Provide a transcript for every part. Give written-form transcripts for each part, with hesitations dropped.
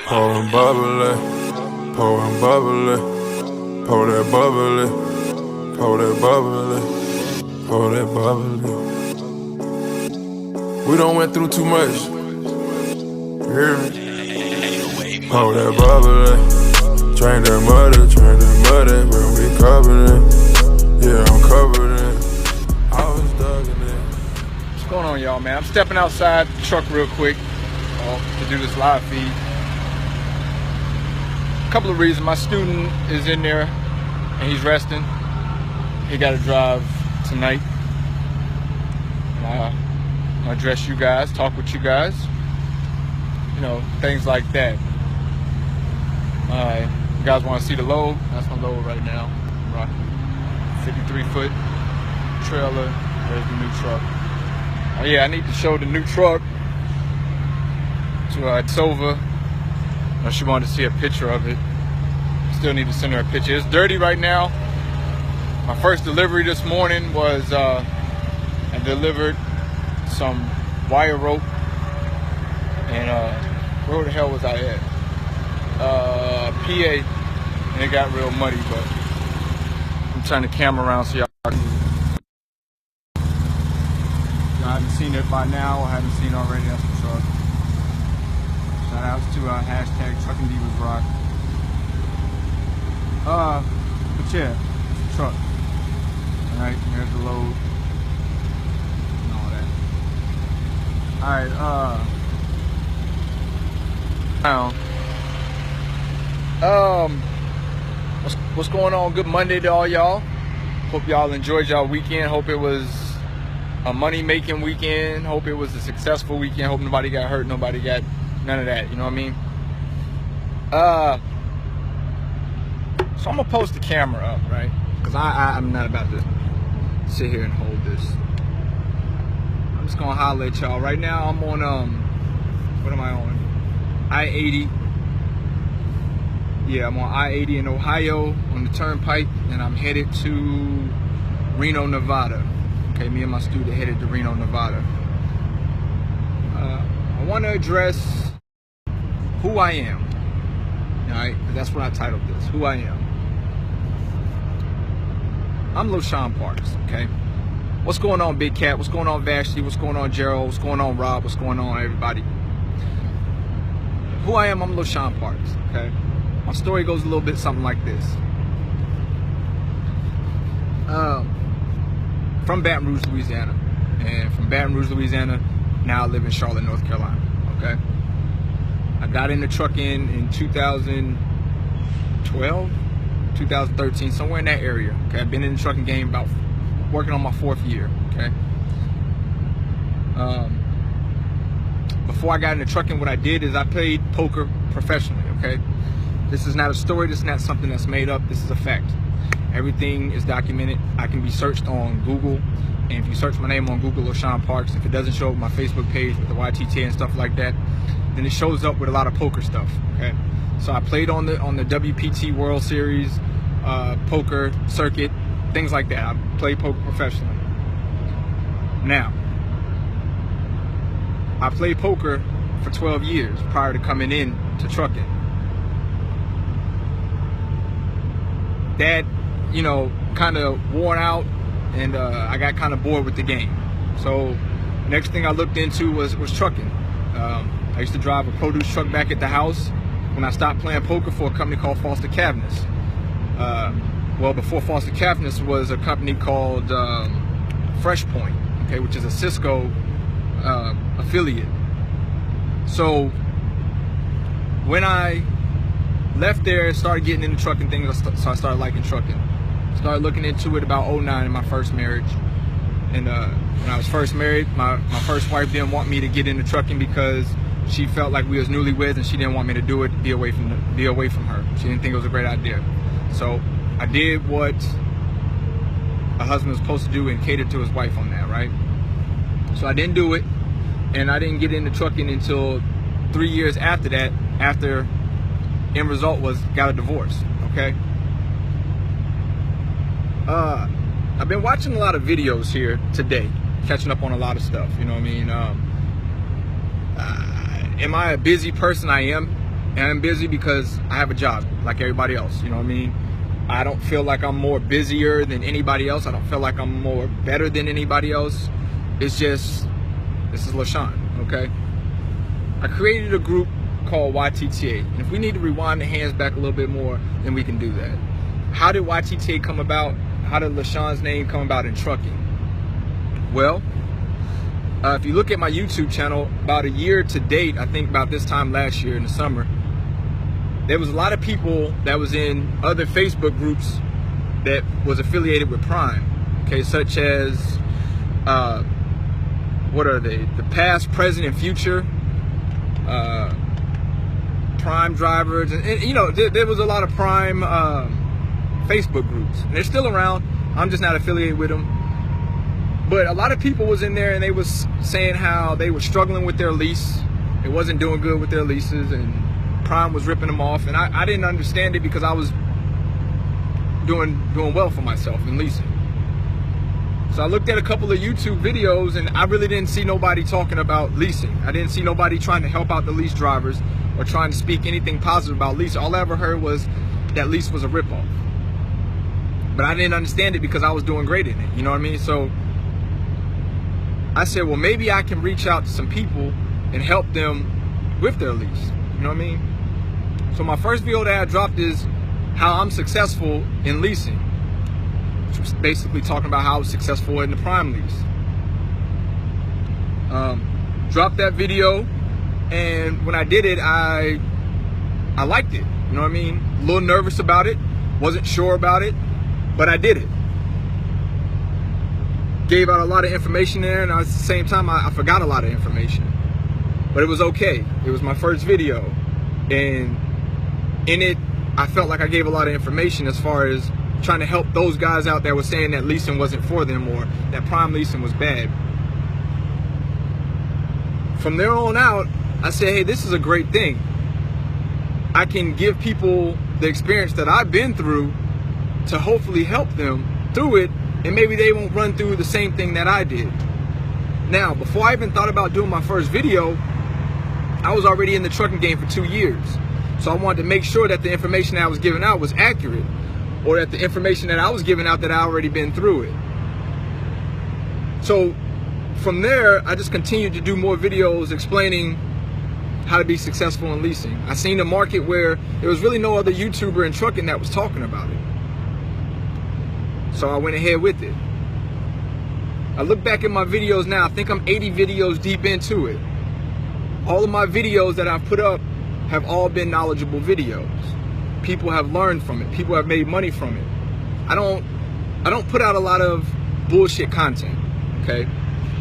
Pouring bubbly, pouring bubbly, pour that bubbly, pour that bubbly, pour that bubbly. We done went through too much. You hear me? Pour that bubbly, drain that muddy, bro, we covered it. Yeah, I'm covered it. I was dug in it. What's going on, y'all, man? I'm stepping outside the truck real quick to do this live feed. A couple of reasons. My student is in there and he's resting. He got to drive tonight. I'm gonna address you guys, talk with you guys, you know, things like that. Alright, you guys want to see the load? That's my load right now. 53-foot trailer. There's the new truck. Oh yeah, I need to show the new truck to Tova. She wanted to see a picture of it. Still need to send her a picture. It's dirty right now. My first delivery this morning was I delivered some wire rope, and where the hell was I at? PA, and it got real muddy, but I'm turning the camera around so y'all can. Y'all haven't seen it by now, or haven't seen it already. That's the truck. Shout outs to hashtag Trucking Divas Rock. But yeah, it's the truck. Alright, here's the load. And all that. Alright, what's going on? Good Monday to all y'all. Hope y'all enjoyed y'all weekend. Hope it was a money-making weekend. Hope it was a successful weekend. Hope nobody got hurt, nobody got none of that, you know what I mean? So I'm gonna post the camera up, right? Because I'm not about to sit here and hold this. I'm just gonna holler at y'all. Right now I'm on what am I on? I-80. Yeah, I'm on I-80 in Ohio on the turnpike, and I'm headed to Reno, Nevada. Okay, me and my student headed to Reno, Nevada. I want to address who I am. All right, that's what I titled this. Who I am. I'm LoShawn Parks. Okay. What's going on, Big Cat? What's going on, Vashti? What's going on, Gerald? What's going on, Rob? What's going on, everybody? Who I am, I'm LoShawn Parks. Okay. My story goes a little bit something like this. From Baton Rouge, Louisiana. And from Baton Rouge, Louisiana, now I live in Charlotte, North Carolina. Okay? I got into trucking in 2012, 2013, somewhere in that area. Okay? I've been in the trucking game about working on my 4th year. Okay? Before I got into trucking, what I did is I played poker professionally. Okay? This is not a story. This is not something that's made up. This is a fact. Everything is documented. I can be searched on Google, and if you search my name on Google, LoShawn Parks, if it doesn't show up my Facebook page with the YTTA and stuff like that, then it shows up with a lot of poker stuff. Okay, so I played on the WPT World Series, poker circuit, things like that. I played poker professionally. Now, I played poker for 12 years prior to coming in to trucking. That, you know, kind of worn out, and I got kind of bored with the game. So next thing I looked into was trucking. I used to drive a produce truck back at the house when I stopped playing poker for a company called Foster Cabinets. Well, before Foster Cabinets was a company called Fresh Point, okay, which is a Cisco affiliate. So when I left there, started getting into trucking things, so I started liking trucking. Started looking into it about 2009 in my first marriage. And when I was first married, my first wife didn't want me to get into trucking because she felt like we was newlyweds and she didn't want me to do it, be away from her. She didn't think it was a great idea. So I did what a husband was supposed to do and catered to his wife on that, right? So I didn't do it, and I didn't get into trucking until 3 years after that, after end result was got a divorce. Okay. I've been watching a lot of videos here today, catching up on a lot of stuff. You know what I mean? Am I a busy person? I am. And I'm busy because I have a job like everybody else, you know what I mean? I don't feel like I'm more busier than anybody else. I don't feel like I'm more better than anybody else. It's just, this is LoShawn, okay? I created a group called YTTA. And if we need to rewind the hands back a little bit more, then we can do that. How did YTTA come about? How did LoShawn's name come about in trucking? Well, if you look at my YouTube channel, about a year to date, I think about this time last year in the summer, there was a lot of people that was in other Facebook groups that was affiliated with Prime, okay, such as, what are they? The past, present, and future, Prime drivers, and you know, there was a lot of Prime Facebook groups, and they're still around. I'm just not affiliated with them. But a lot of people was in there, and they was saying how they were struggling with their lease. It wasn't doing good with their leases, and Prime was ripping them off. And I didn't understand it because I was doing well for myself in leasing. So I looked at a couple of YouTube videos, and I really didn't see nobody talking about leasing. I didn't see nobody trying to help out the lease drivers or trying to speak anything positive about leasing. All I ever heard was that lease was a ripoff. But I didn't understand it because I was doing great in it, you know what I mean? So I said, well, maybe I can reach out to some people and help them with their lease, you know what I mean? So my first video that I dropped is how I'm successful in leasing. Which was basically talking about how I was successful in the Prime lease. Dropped that video, and when I did it, I liked it, you know what I mean? A little nervous about it, wasn't sure about it, but I did it. Gave out a lot of information there, and at the same time, I forgot a lot of information. But it was okay. It was my first video, and in it, I felt like I gave a lot of information as far as trying to help those guys out that were saying that leasing wasn't for them or that Prime leasing was bad. From there on out, I said, hey, this is a great thing. I can give people the experience that I've been through to hopefully help them through it, and maybe they won't run through the same thing that I did. Now, before I even thought about doing my first video, I was already in the trucking game for 2 years. So I wanted to make sure that the information that I was giving out was accurate, or that the information that I was giving out that I already been through it. So from there, I just continued to do more videos explaining how to be successful in leasing. I seen a market where there was really no other YouTuber in trucking that was talking about it. So I went ahead with it. I look back at my videos now, I think I'm 80 videos deep into it. All of my videos that I've put up have all been knowledgeable videos. People have learned from it. People have made money from it. I don't put out a lot of bullshit content, okay?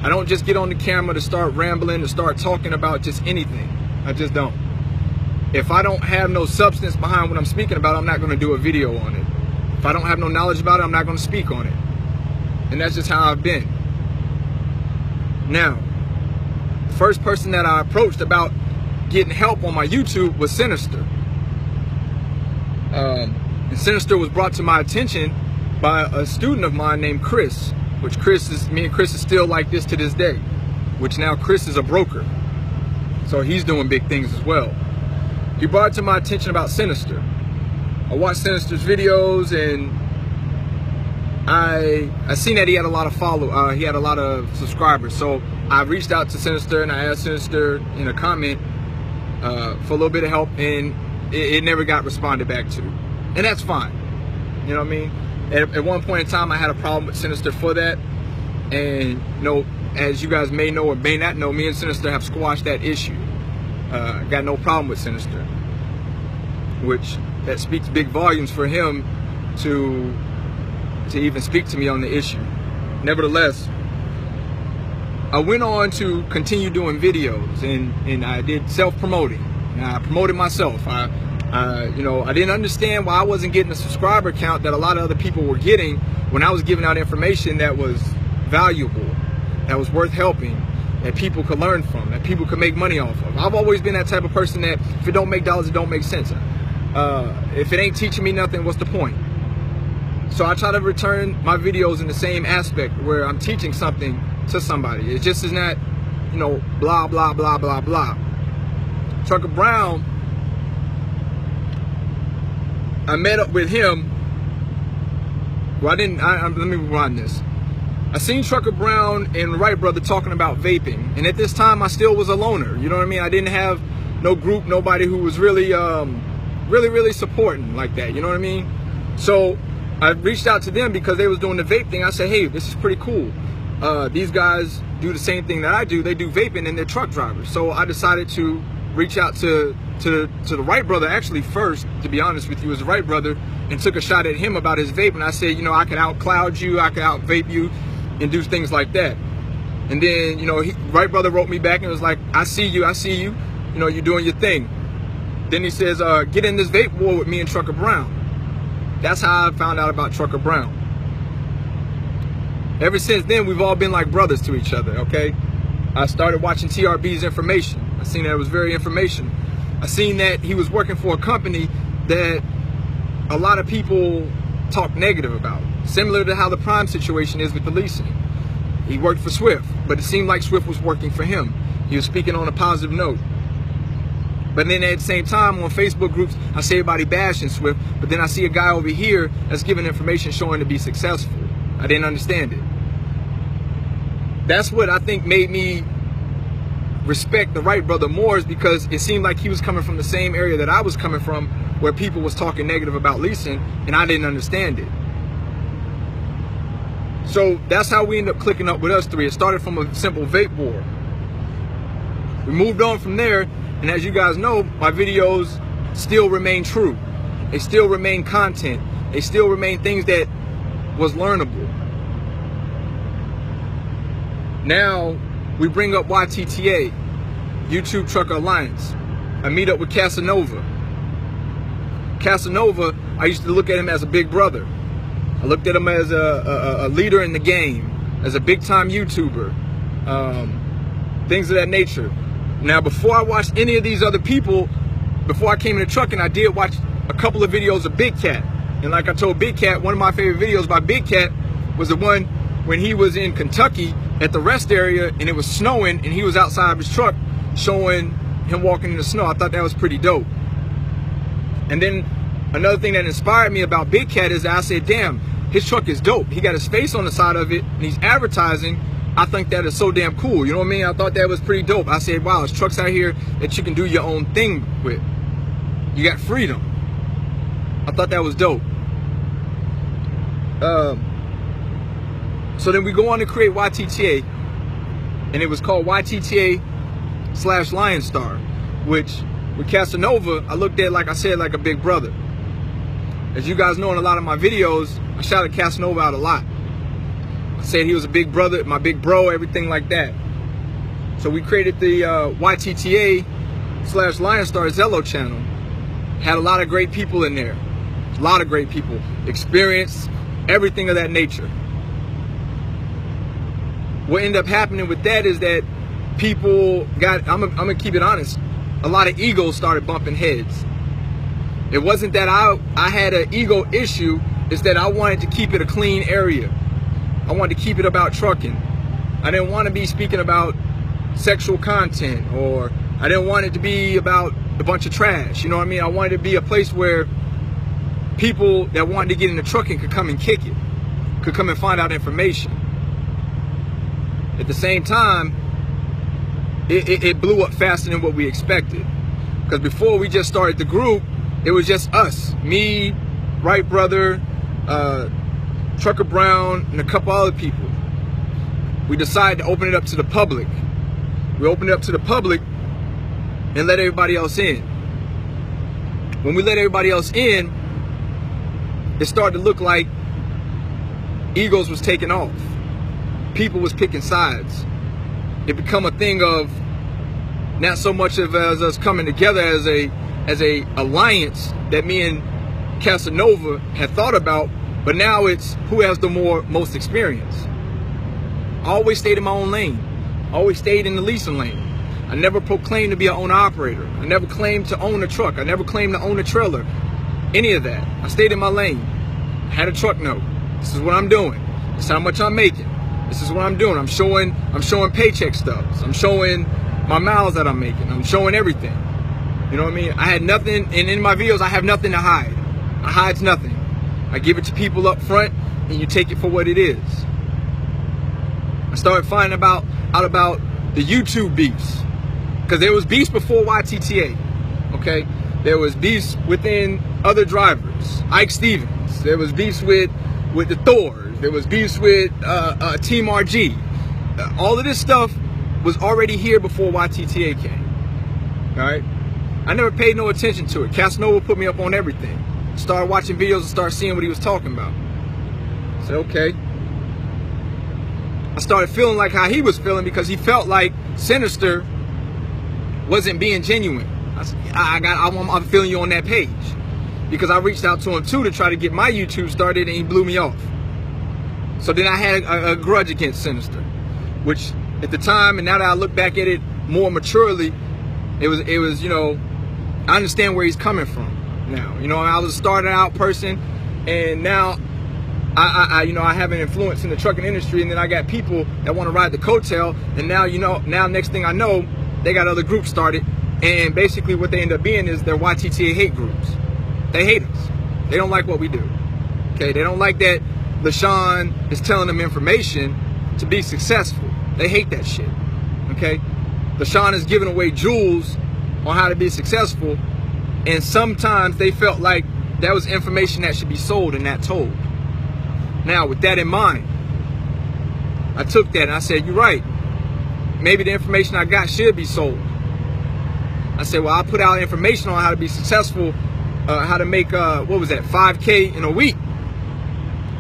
I don't just get on the camera to start rambling, to start talking about just anything. I just don't. If I don't have no substance behind what I'm speaking about, I'm not gonna do a video on it. If I don't have no knowledge about it, I'm not gonna speak on it. And that's just how I've been. Now, the first person that I approached about getting help on my YouTube was Sinister. And Sinister was brought to my attention by a student of mine named Chris, which me and Chris is still like this to this day, which now Chris is a broker. So he's doing big things as well. He brought it to my attention about Sinister. I watched Sinister's videos, and I seen that he had a lot of he had a lot of subscribers. So I reached out to Sinister, and I asked Sinister in a comment for a little bit of help, and it never got responded back to. And that's fine. You know what I mean? At one point in time, I had a problem with Sinister for that. And, you know, as you guys may know or may not know, me and Sinister have squashed that issue. Got no problem with Sinister. Which, that speaks big volumes for him to even speak to me on the issue. Nevertheless, I went on to continue doing videos, and I did self-promoting. I promoted myself. You know, I didn't understand why I wasn't getting the subscriber count that a lot of other people were getting when I was giving out information that was valuable, that was worth helping, that people could learn from, that people could make money off of. I've always been that type of person that if it don't make dollars, it don't make sense. If it ain't teaching me nothing, what's the point? So I try to return my videos in the same aspect where I'm teaching something to somebody. It just is not, you know, blah, blah, blah, blah, blah. Trucker Brown I met up with him. Well, let me rewind this. I seen Trucker Brown and Wright brother talking about vaping, and at this time I still was a loner. You know what I mean? I didn't have no group, nobody who was really, really supporting like that. You know what I mean? So I reached out to them because they was doing the vape thing. I said, hey, this is pretty cool. These guys do the same thing that I do. They do vaping and they're truck drivers. So I decided to reach out to the Wright brother actually first, to be honest with you, as the Wright brother, and took a shot at him about his vape. And I said, you know, I can out cloud you, I can out vape you, and do things like that. And then, you know, Wright brother wrote me back and was like, I see you, you know, you're doing your thing. Then he says, get in this vape war with me and Trucker Brown. That's how I found out about Trucker Brown. Ever since then, we've all been like brothers to each other, okay? I started watching TRB's information. I seen that it was very informational. I seen that he was working for a company that a lot of people talk negative about, similar to how the Prime situation is with the leasing. He worked for Swift, but it seemed like Swift was working for him. He was speaking on a positive note. But then at the same time, on Facebook groups, I see everybody bashing Swift, but then I see a guy over here that's giving information showing to be successful. I didn't understand it. That's what I think made me respect the Wright brother more, is because it seemed like he was coming from the same area that I was coming from, where people was talking negative about leasing, and I didn't understand it. So that's how we ended up clicking up with us three. It started from a simple vape war. We moved on from there, and as you guys know, my videos still remain true. They still remain content. They still remain things that was learnable. Now we bring up YTTA, YouTube Trucker Alliance. I meet up with Casanova. Casanova, I used to look at him as a big brother. I looked at him as a leader in the game, as a big time YouTuber, things of that nature. Now, before I watched any of these other people, before I came into trucking, I did watch a couple of videos of Big Cat. And like I told Big Cat, one of my favorite videos by Big Cat was the one when he was in Kentucky at the rest area and it was snowing and he was outside of his truck showing him walking in the snow. I thought that was pretty dope. And then another thing that inspired me about Big Cat is that I said, damn, his truck is dope. He got his face on the side of it and he's advertising. I think that is so damn cool. You know what I mean? I thought that was pretty dope. I said, wow, there's trucks out here that you can do your own thing with. You got freedom. I thought that was dope. So then we go on to create YTTA, and it was called YTTA/Lionstar, which with Casanova, I looked at, like I said, like a big brother. As you guys know, in a lot of my videos, I shouted Casanova out a lot. I said he was a big brother, my big bro, everything like that. So we created the YTTA/Lionstar Zello channel. Had a lot of great people in there. A lot of great people. Experience, everything of that nature. What ended up happening with that is that people got, I'm gonna keep it honest, a lot of egos started bumping heads. It wasn't that I had an ego issue, it's that I wanted to keep it a clean area. I wanted to keep it about trucking. I didn't want to be speaking about sexual content, or I didn't want it to be about a bunch of trash. You know what I mean? I wanted it to be a place where people that wanted to get into trucking could come and kick it, could come and find out information. At the same time, it blew up faster than what we expected. Because before we just started the group, it was just us, me, Wright brother, Trucker Brown, and a couple other people. We decided to open it up to the public. We opened it up to the public and let everybody else in. When we let everybody else in, it started to look like egos was taking off. People was picking sides. It become a thing of not so much of as us coming together as a alliance that me and Casanova had thought about, but now it's who has the most experience. I always stayed in my own lane. I always stayed in the leasing lane. I never proclaimed to be an owner operator. I never claimed to own a truck. I never claimed to own a trailer. Any of that. I stayed in my lane. I had a truck note. This is what I'm doing. This is how much I'm making. This is what I'm doing. I'm showing paycheck stubs. I'm showing my miles that I'm making. I'm showing everything. You know what I mean? I had nothing, and in my videos, I have nothing to hide. I hides nothing. I give it to people up front, and you take it for what it is. I started finding out about the YouTube beefs, because there was beefs before YTTA. Okay, there was beefs within other drivers, Ike Stevens. There was beefs with the Thors. There was beefs with Team RG. All of this stuff was already here before YTTA came. All right, I never paid no attention to it. Casanova put me up on everything. Started watching videos and started seeing what he was talking about. I said, okay. I started feeling like how he was feeling, because he felt like Sinister wasn't being genuine. I said, I'm feeling you on that page, because I reached out to him too to try to get my YouTube started, and he blew me off. So then I had a grudge against Sinister, which at the time, and now that I look back at it more maturely, it was you know, I understand where he's coming from now. You know, I was a starting out person, and now I you know, I have an influence in the trucking industry, and then I got people that want to ride the coattail, and now, you know, now next thing I know, they got other groups started, and basically what they end up being is they're YTTA hate groups. They hate us. They don't like what we do. Okay, they don't like that LoShawn is telling them information to be successful. They hate that shit. Okay, LoShawn is giving away jewels on how to be successful, and sometimes they felt like that was information that should be sold and not told. Now, with that in mind, I took that and I said, you're right. Maybe the information I got should be sold. I said, well, I'll put out information on how to be successful, how to make, what was that, 5K in a week.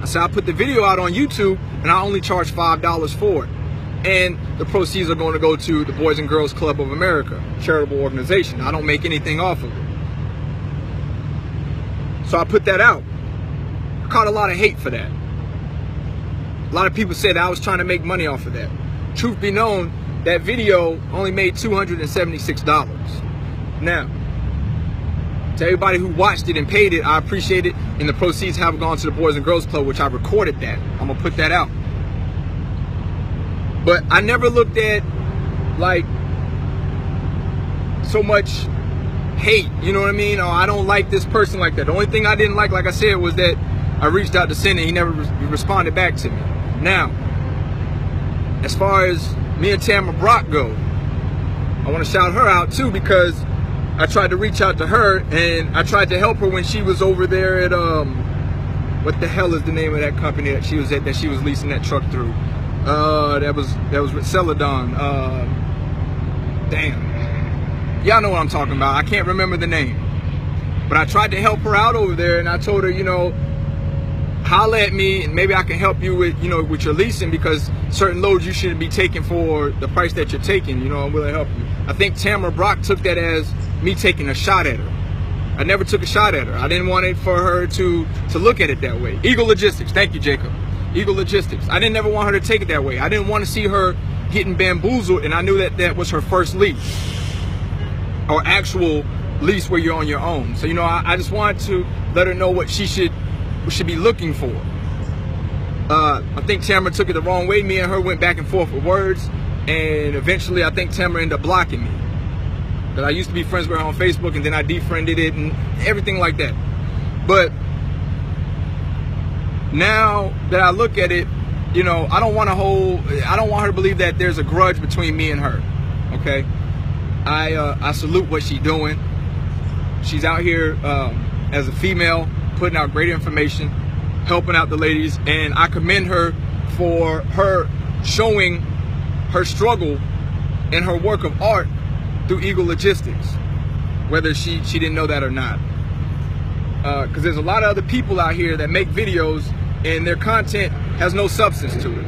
I said, I'll put the video out on YouTube, and I only charge $5 for it. And the proceeds are going to go to the Boys and Girls Club of America, charitable organization. I don't make anything off of it. So I put that out. I caught a lot of hate for that. A lot of people said I was trying to make money off of that. Truth be known, that video only made $276. Now, to everybody who watched it and paid it, I appreciate it. And the proceeds have gone to the Boys and Girls Club, which I recorded that. I'm gonna put that out. But I never looked at like so much hate, you know what I mean? Or I don't like this person like that. The only thing I didn't like I said, was that I reached out to Sin and he never responded back to me. Now, as far as me and Tamara Brock go, I want to shout her out too, because I tried to reach out to her and I tried to help her when she was over there at what the hell is the name of that company that she was at, that she was leasing that truck through? That was with Celadon. Damn, y'all know what I'm talking about. I can't remember the name, but I tried to help her out over there, and I told her, you know, holla at me and maybe I can help you with, you know, with your leasing, because certain loads you shouldn't be taking for the price that you're taking. You know, I'm willing to help you. I think Tamara Brock took that as me taking a shot at her. I never took a shot at her. I didn't want it for her to look at it that way. Eagle Logistics, thank you, Jacob. Eagle Logistics. I didn't ever want her to take it that way. I didn't want to see her getting bamboozled, and I knew that that was her first lease, or actual lease where you're on your own. So, you know, I just wanted to let her know what she should be looking for. I think Tamara took it the wrong way. Me and her went back and forth with words, and eventually I think Tamara ended up blocking me. That I used to be friends with her on Facebook, and then I defriended it and everything like that. But now that I look at it, you know, I don't want her to believe that there's a grudge between me and her. Okay, I salute what she's doing. She's out here as a female, putting out great information, helping out the ladies, and I commend her for her showing her struggle and her work of art through Eagle Logistics, whether she didn't know that or not. Because there's a lot of other people out here that make videos and their content has no substance to it.